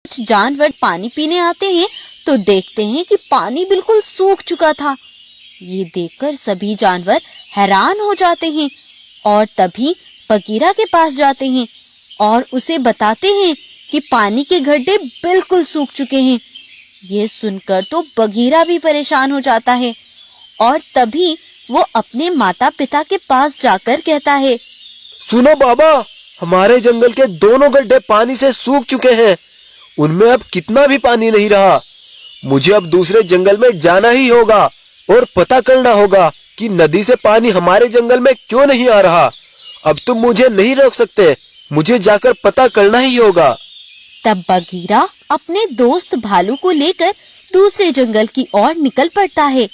कुछ जानवर पानी पीने आते हैं तो देखते हैं कि पानी बिल्कुल सूख चुका था। ये देखकर सभी जानवर हैरान हो जाते हैं और तभी बगीरा के पास जाते हैं और उसे बताते हैं कि पानी के गड्ढे बिल्कुल सूख चुके हैं। ये सुनकर तो बगीरा भी परेशान हो जाता है और तभी वो अपने माता पिता के पास जाकर कहता है, सुनो बाबा, हमारे जंगल के दोनों गड्ढे पानी से सूख चुके हैं। उनमें अब कितना भी पानी नहीं रहा। मुझे अब दूसरे जंगल में जाना ही होगा और पता करना होगा कि नदी से पानी हमारे जंगल में क्यों नहीं आ रहा। अब तुम मुझे नहीं रोक सकते, मुझे जाकर पता करना ही होगा। तब बगीरा अपने दोस्त भालू को लेकर दूसरे जंगल की ओर निकल पड़ता है।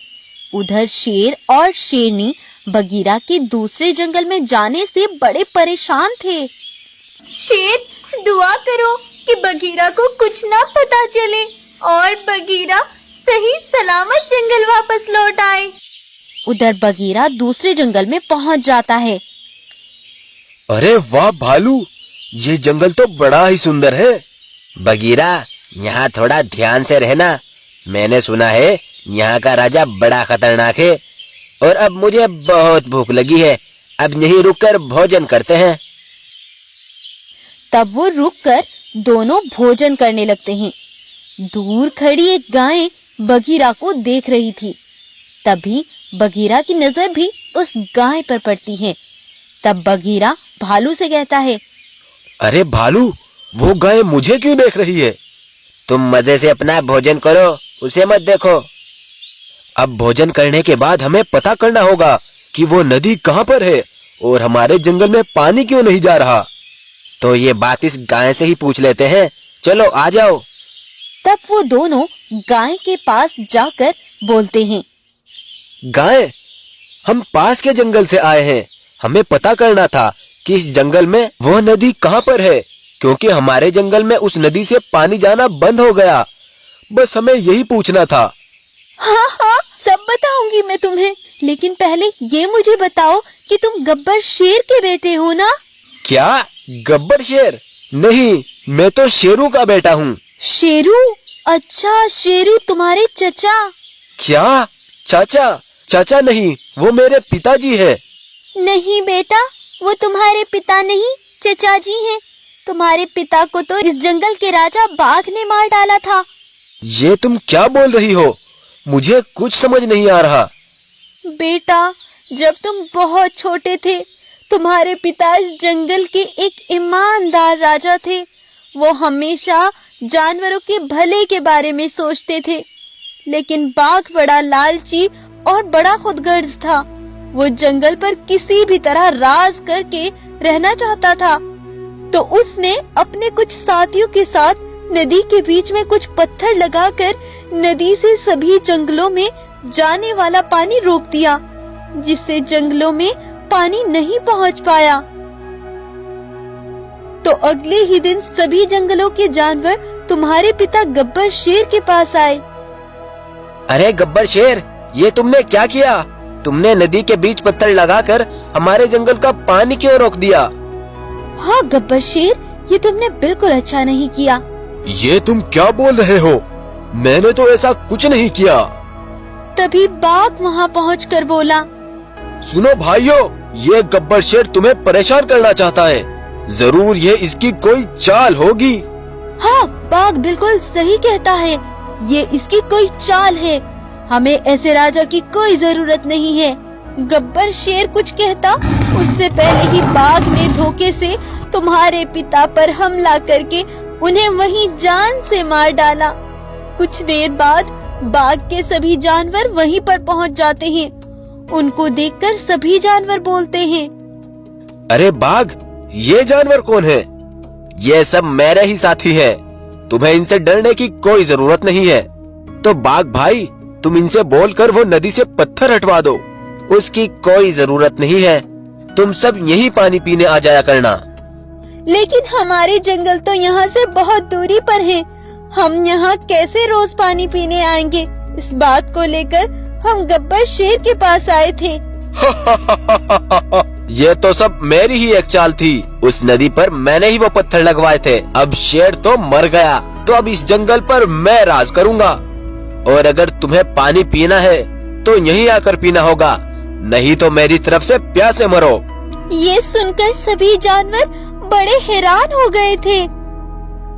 उधर शेर और शेरनी बगीरा के दूसरे जंगल में जाने से बड़े परेशान थे। शेर, दुआ करो कि बगीरा को कुछ ना पता चले और बगीरा सही सलामत जंगल वापस लौट आए। उधर बगीरा दूसरे जंगल में पहुंच जाता है। अरे वाह भालू, ये जंगल तो बड़ा ही सुंदर है। बगीरा, यहाँ थोड़ा ध्यान से रहना। मैंने सुना है यहाँ का राजा बड़ा खतरनाक है और अब मुझे बहुत भूख लगी है। अब यहीं रुककर भोजन करते हैं। तब वो रुककर दोनों भोजन करने लगते हैं। दूर खड़ी एक गाय बगीरा को देख रही थी। तभी बगीरा की नजर भी उस गाय पर पड़ती है। तब बगीरा भालू से कहता है, अरे भालू, वो गाय मुझे क्यों देख रही है? तुम मजे से अपना भोजन करो, उसे मत देखो। अब भोजन करने के बाद हमें पता करना होगा कि वो नदी कहाँ पर है और हमारे जंगल में पानी क्यों नहीं जा रहा। तो ये बात इस गाय से ही पूछ लेते हैं। चलो आ जाओ। तब वो दोनों गाय के पास जाकर बोलते हैं, गाय, हम पास के जंगल से आए हैं। हमें पता करना था कि इस जंगल में वो नदी कहाँ पर है, क्योंकि हमारे जंगल में उस नदी से पानी जाना बंद हो गया। बस हमें यही पूछना था। हाँ हाँ, सब बताऊंगी मैं तुम्हें, लेकिन पहले ये मुझे बताओ कि तुम गब्बर शेर के बेटे हो ना? क्या गब्बर शेर? नहीं, मैं तो शेरू का बेटा हूँ। शेरू? अच्छा, शेरू तुम्हारे चचा? क्या चाचा? चाचा नहीं, वो मेरे पिताजी है। नहीं बेटा, वो तुम्हारे पिता नहीं, चचा जी हैं। तुम्हारे पिता को तो इस जंगल के राजा बाघ ने मार डाला था। ये तुम क्या बोल रही हो? मुझे कुछ समझ नहीं आ रहा। बेटा, जब तुम बहुत छोटे थे, तुम्हारे पिता इस जंगल के एक ईमानदार राजा थे। वो हमेशा जानवरों के भले के बारे में सोचते थे, लेकिन बाघ बड़ा लालची और बड़ा खुदगर्ज था। वो जंगल पर किसी भी तरह राज करके रहना चाहता था, तो उसने अपने कुछ साथियों के साथ नदी के बीच में कुछ पत्थर लगाकर नदी से सभी जंगलों में जाने वाला पानी रोक दिया, जिससे जंगलों में पानी नहीं पहुंच पाया। तो अगले ही दिन सभी जंगलों के जानवर तुम्हारे पिता गब्बर शेर के पास आए। अरे गब्बर शेर, ये तुमने क्या किया? तुमने नदी के बीच पत्थर लगाकर हमारे जंगल का पानी क्यों रोक दिया? हाँ गब्बर शेर, ये तुमने बिल्कुल अच्छा नहीं किया। ये तुम क्या बोल रहे हो? मैंने तो ऐसा कुछ नहीं किया। तभी बाघ वहाँ पहुँचकर बोला, सुनो भाइयों, ये गब्बर शेर तुम्हें परेशान करना चाहता है। जरूर ये इसकी कोई चाल होगी। हाँ, बाघ बिल्कुल सही कहता है, ये इसकी कोई चाल है। हमें ऐसे राजा की कोई जरूरत नहीं है। गब्बर शेर कुछ कहता, उससे पहले ही बाघ ने धोखे से तुम्हारे पिता पर हमला करके उन्हें वहीं जान से मार डाला। कुछ देर बाद बाघ के सभी जानवर वहीं पर पहुंच जाते हैं। उनको देखकर सभी जानवर बोलते हैं, अरे बाघ, ये जानवर कौन है? ये सब मेरे ही साथी हैं। तुम्हें इनसे डरने की कोई जरूरत नहीं है। तो बाघ भाई, तुम इनसे बोलकर वो नदी से पत्थर हटवा दो। उसकी कोई जरूरत नहीं है। तुम सब यहीं पानी पीने आ जाया करना। लेकिन हमारे जंगल तो यहाँ से बहुत दूरी पर है। हम यहाँ कैसे रोज पानी पीने आएंगे? इस बात को लेकर हम गब्बर शेर के पास आए थे। ये तो सब मेरी ही एक चाल थी। उस नदी पर मैंने ही वो पत्थर लगवाए थे। अब शेर तो मर गया। तो अब इस जंगल पर मैं राज करूंगा। और अगर तुम्हें पानी पीना है तो यहीं आकर पीना होगा, नहीं तो मेरी तरफ से प्यासे मरो। ये सुनकर सभी जानवर बड़े हैरान हो गए थे।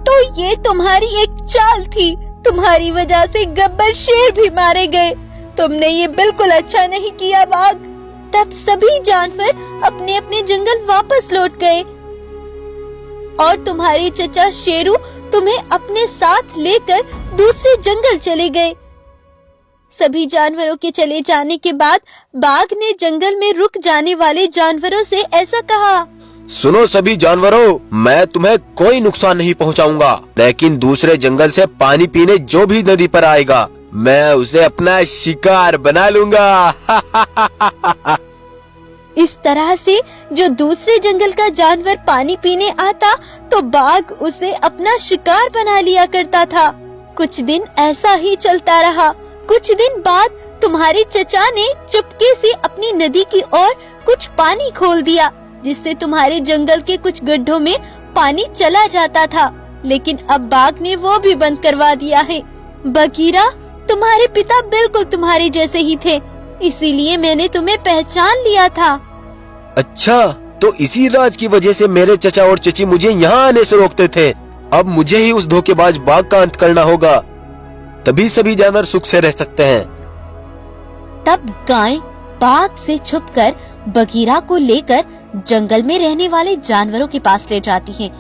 तो ये तुम्हारी एक चाल थी, तुम्हारी वजह से गब्बर शेर भी मारे गए। तुमने ये बिल्कुल अच्छा नहीं किया बाघ। तब सभी जानवर अपने अपने जंगल वापस लौट गए और तुम्हारे चचा शेरू तुम्हें अपने साथ लेकर दूसरे जंगल चले गए। सभी जानवरों के चले जाने के बाद बाघ ने जंगल में रुक जाने वाले जानवरों से ऐसा कहा, सुनो सभी जानवरों, मैं तुम्हें कोई नुकसान नहीं पहुंचाऊंगा, लेकिन दूसरे जंगल से पानी पीने जो भी नदी पर आएगा मैं उसे अपना शिकार बना लूंगा। इस तरह से जो दूसरे जंगल का जानवर पानी पीने आता तो बाघ उसे अपना शिकार बना लिया करता था। कुछ दिन ऐसा ही चलता रहा। कुछ दिन बाद तुम्हारे चचा ने चुपके से अपनी नदी की ओर कुछ पानी खोल दिया, जिससे तुम्हारे जंगल के कुछ गड्ढों में पानी चला जाता था। लेकिन अब बाघ ने वो भी बंद करवा दिया है। बगीरा, तुम्हारे पिता बिल्कुल तुम्हारे जैसे ही थे, इसीलिए मैंने तुम्हें पहचान लिया था। अच्छा, तो इसी राज की वजह से मेरे चचा और चची मुझे यहाँ आने से रोकते थे। अब मुझे ही उस धोखेबाज बाघ का अंत करना होगा, तभी सभी जानवर सुख से रह सकते हैं। तब गाय बाघ से छुपकर बगीरा को लेकर जंगल में रहने वाले जानवरों के पास ले जाती है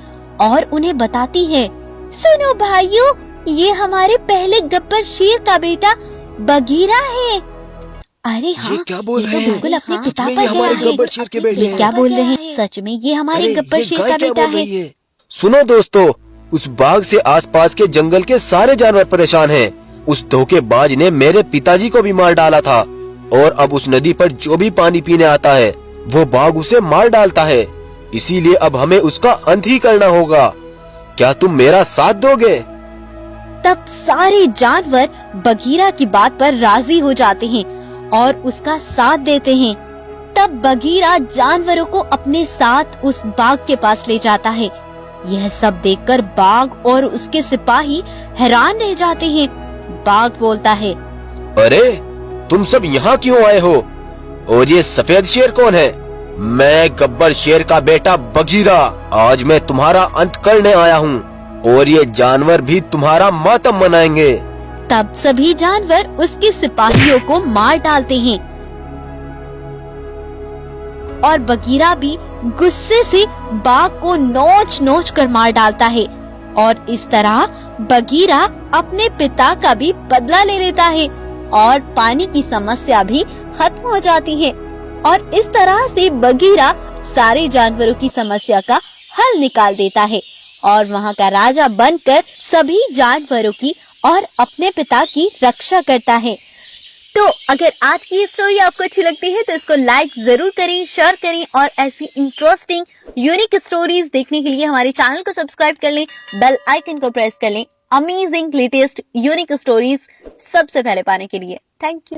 और उन्हें बताती है, सुनो भाइयों, ये हमारे पहले गब्बर शेर का बेटा बगीरा है। अरे हाँ, ये क्या बोल ये रहे तो हैं? बिल्कुल अपने सच पिता में पर ये हमारे गया है। गब्बर शेर के बेटे ये हैं। क्या बोल रहे हैं? सच में ये हमारे अरे, गब्बर ये शेर गाय का क्या बेटा बोल है। रही है? सुनो दोस्तों, उस बाघ से आसपास के जंगल के सारे जानवर परेशान हैं। उस धोखेबाज ने मेरे पिताजी को भी मार डाला था और अब उस नदी पर जो भी पानी पीने आता है वो बाघ उसे मार डालता है। इसीलिए अब हमें उसका अंत ही करना होगा। क्या तुम मेरा साथ दोगे? तब सारे जानवर बगीरा की बात पर राजी हो जाते हैं और उसका साथ देते हैं। तब बगीरा जानवरों को अपने साथ उस बाघ के पास ले जाता है। यह सब देखकर बाघ और उसके सिपाही हैरान रह जाते हैं। बाघ बोलता है, अरे, तुम सब यहाँ क्यों आए हो? और ये सफेद शेर कौन है? मैं गब्बर शेर का बेटा बगीरा। आज मैं तुम्हारा अंत करने आया हूँ और ये जानवर भी तुम्हारा मातम मनाएंगे। तब सभी जानवर उसके सिपाहियों को मार डालते हैं और बगीरा भी गुस्से से बाघ को नोच नोच कर मार डालता है। और इस तरह बगीरा अपने पिता का भी बदला ले लेता है और पानी की समस्या भी खत्म हो जाती है। और इस तरह से बगीरा सारे जानवरों की समस्या का हल निकाल देता है और वहाँ का राजा बनकर सभी जानवरों की और अपने पिता की रक्षा करता है। तो अगर आज की स्टोरी आपको अच्छी लगती है तो इसको लाइक जरूर करें, शेयर करें और ऐसी इंटरेस्टिंग यूनिक स्टोरीज देखने के लिए हमारे चैनल को सब्सक्राइब कर लें, बेल आइकन को प्रेस कर लें अमेजिंग लेटेस्ट यूनिक स्टोरीज सबसे पहले पाने के लिए। Thank you.